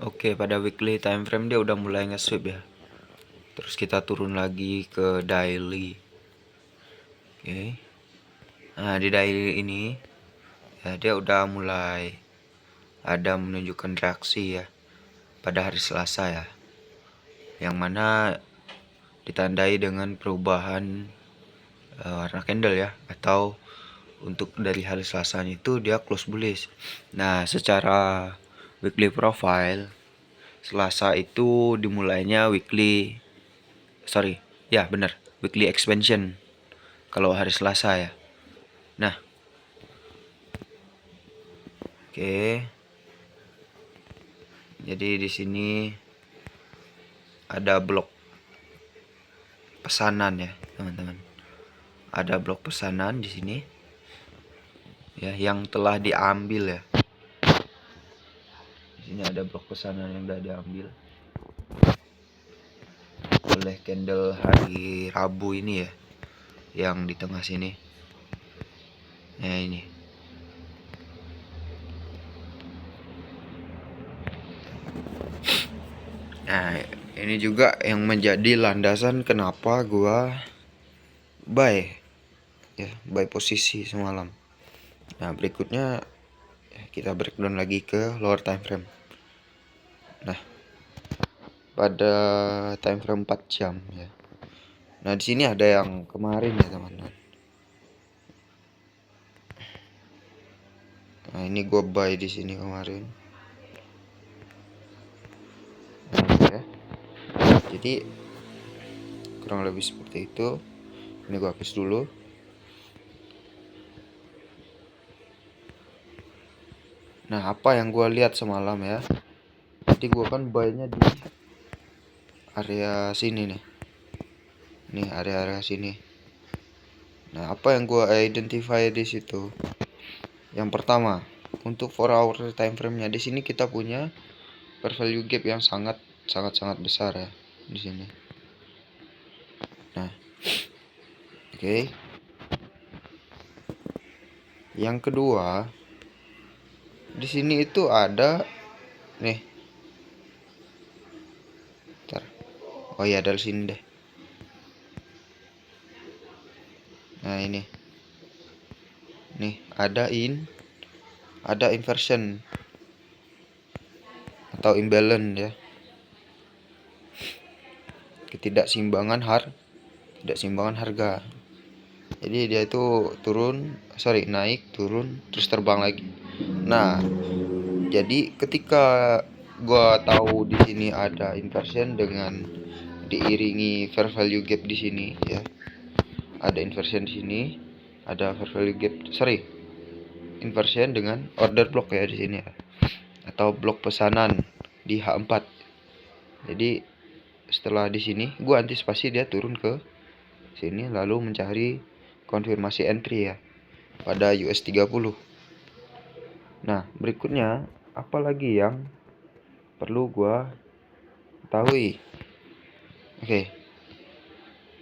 Oke, pada weekly time frame dia udah mulai nge-sweep ya. Terus kita turun lagi ke daily. Oke. Nah, di daily ini ya dia udah mulai ada menunjukkan reaksi ya pada hari Selasa ya. Yang mana ditandai dengan perubahan warna candle ya, atau untuk dari hari Selasa itu dia close bullish. Nah, secara weekly profile Selasa itu dimulainya weekly expansion kalau hari Selasa ya. Nah, oke. Jadi di sini ada blok pesanan ya, teman-teman. Ada blok pesanan di sini ya yang telah diambil ya. Di sini ada blok pesanan yang sudah diambil oleh candle hari Rabu ini ya, yang di tengah sini. Nah, ini. Nah, ini juga yang menjadi landasan kenapa gua buy posisi semalam. Nah, berikutnya kita breakdown lagi ke lower time frame. Nah, pada time frame 4 jam ya. Nah, di sini ada yang kemarin ya, teman-teman. Nah, ini gue buy di sini kemarin. Nah, ya. Jadi kurang lebih seperti itu. Ini gue hapus dulu. Nah, apa yang gue lihat semalam ya. Jadi gue kan buy-nya di area sini nih. Nih, area-area sini. Nah, apa yang gue identify di situ? Yang pertama, untuk 4 hour time frame-nya di sini kita punya fair value gap yang sangat besar ya di sini. Nah, oke. Yang kedua, di sini itu ada nih. Bentar. Oh iya, dari sini deh. Nah, ini. Nih, ada inversion atau imbalance ya. Ketidakseimbangan harga. Jadi dia itu naik, turun, terus terbang lagi. Nah, jadi ketika gua tahu di sini ada inversion dengan diiringi fair value gap di sini ya. Ada inversion di sini, ada fair value gap, inversion dengan order block ya di sini ya. Atau blok pesanan di H4. Jadi setelah di sini gua antisipasi dia turun ke sini lalu mencari konfirmasi entry ya pada US30. Nah, berikutnya apalagi yang perlu gua ketahui? Oke.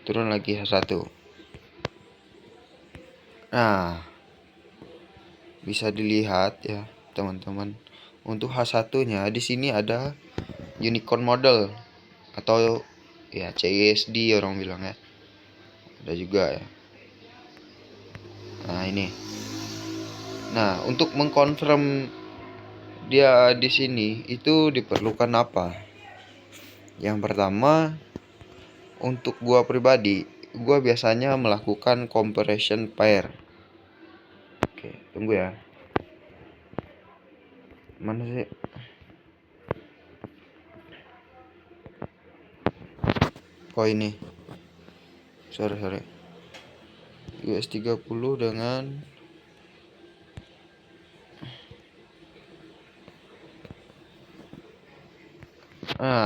Turun lagi H1. Nah, bisa dilihat ya, teman-teman. Untuk H1-nya di sini ada unicorn model atau ya CISD orang bilang ya. Ada juga ya. Nah, ini. Nah, untuk mengkonfirm dia di sini itu diperlukan apa? Yang pertama, untuk gua pribadi, gua biasanya melakukan comparison pair. Oke, tunggu ya. Mana sih? Oh, ini. Sorry. US30 dengan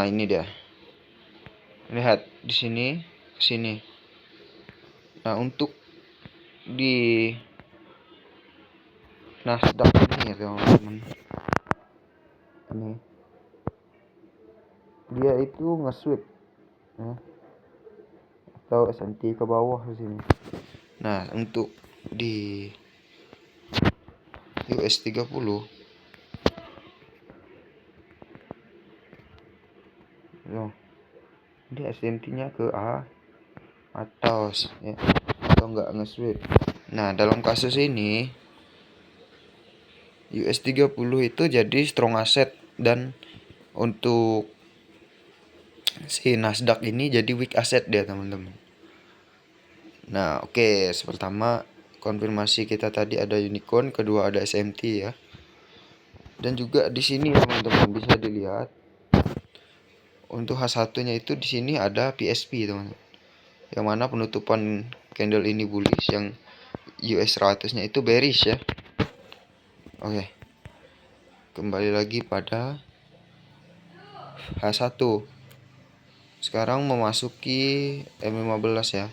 ini dia. Lihat di sini ke sini. Nah, untuk di Nasdaq ini ya, teman-teman. Ini dia itu nge-sweep ya. Atau S&P ke bawah di sini. Nah, untuk di US 30 Loh, dia SMT-nya ke atas ya, atau enggak nge-sweep. Nah, dalam kasus ini US30 itu jadi strong asset, dan untuk si Nasdaq ini jadi weak asset dia, teman-teman. Nah, oke, pertama konfirmasi kita tadi ada unicorn, kedua ada SMT ya. Dan juga di sini teman-teman bisa dilihat untuk H1-nya itu di sini ada PSP, teman-teman. Yang mana penutupan candle ini bullish, yang US 100-nya itu bearish ya. Oke. Kembali lagi pada H1. Sekarang memasuki M15 ya.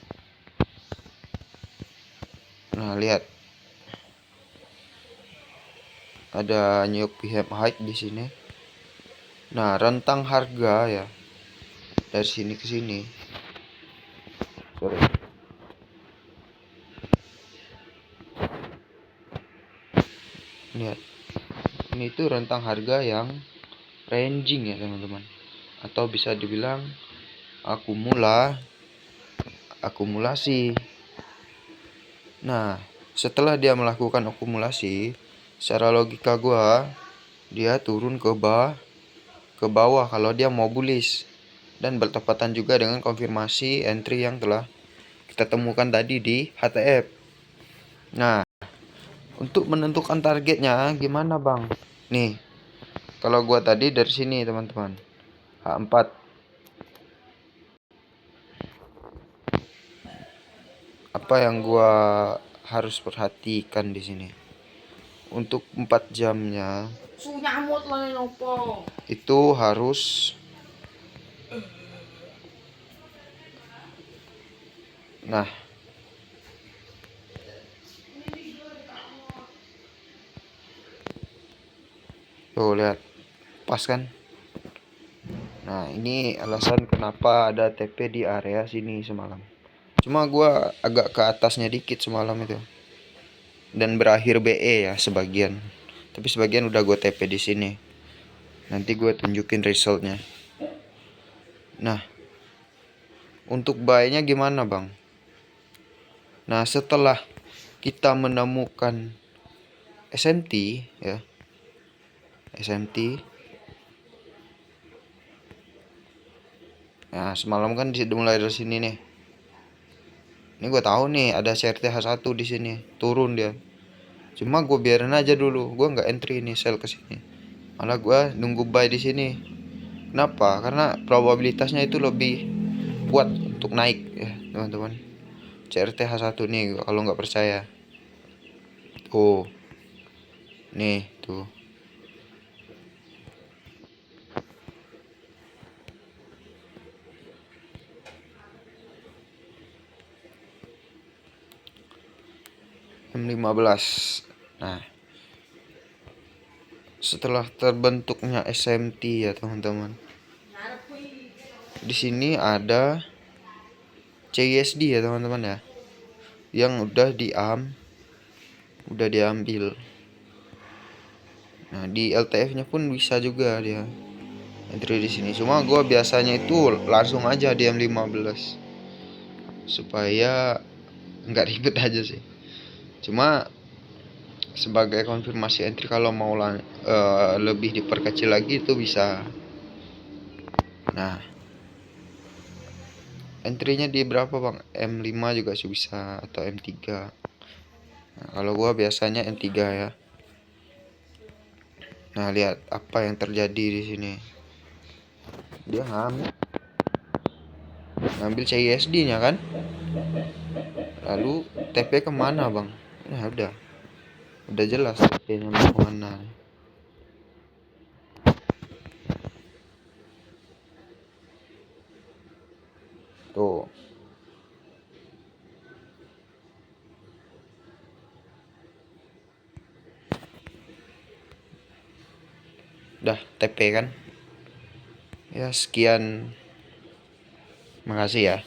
Nah, lihat. Ada New York High di sini. Nah, rentang harga ya dari sini ke sini. Sorry. Lihat. Ini tuh rentang harga yang ranging ya, teman-teman. Atau bisa dibilang akumulasi. Nah, setelah dia melakukan akumulasi, secara logika gua dia turun ke bawah kalau dia mau bullish, dan bertepatan juga dengan konfirmasi entry yang telah kita temukan tadi di HTF. Nah, untuk menentukan targetnya gimana, Bang? Nih, kalau gua tadi dari sini, teman-teman. H4. Apa yang gua harus perhatikan di sini? Untuk 4 jamnya itu harus, nah, tuh lihat, pas kan? Nah, ini alasan kenapa ada TP di area sini semalam. Cuma gua agak ke atasnya dikit semalam itu, dan berakhir BE ya sebagian. Tapi sebagian udah gue TP di sini. Nanti gue tunjukin resultnya. Nah, untuk buy-nya gimana, Bang? Nah, setelah kita menemukan SMT ya, SMT. Nah, semalam kan mulai dari sini nih. Ini gue tahu nih ada CRT H1 di sini, turun dia. Cuma gue biarin aja dulu, gue nggak entry nih sell ke sini. Malah gue nunggu buy di sini. Kenapa? Karena probabilitasnya itu lebih kuat untuk naik ya, teman-teman. CRT H1 nih kalau nggak percaya. Oh. Nih, tuh. M15. Nah, setelah terbentuknya SMT ya, teman-teman. Di sini ada CISD ya, teman-teman ya. Yang udah diambil. Nah, di LTF-nya pun bisa juga dia entry di sini. Cuma gue biasanya itu langsung aja di M15 supaya nggak ribet aja sih. Cuma sebagai konfirmasi entry kalau mau lebih diperkecil lagi itu bisa. Nah, entry-nya di berapa, Bang? M5 juga sih bisa, atau M3. Nah, kalau gua biasanya M3 ya. Nah, lihat apa yang terjadi di sini. Dia ngambil CISD-nya kan. Lalu TP kemana, Bang? Nah, udah jelas TP-nya mau kemana. Tuh. Udah TP kan. Ya, sekian. Makasih ya.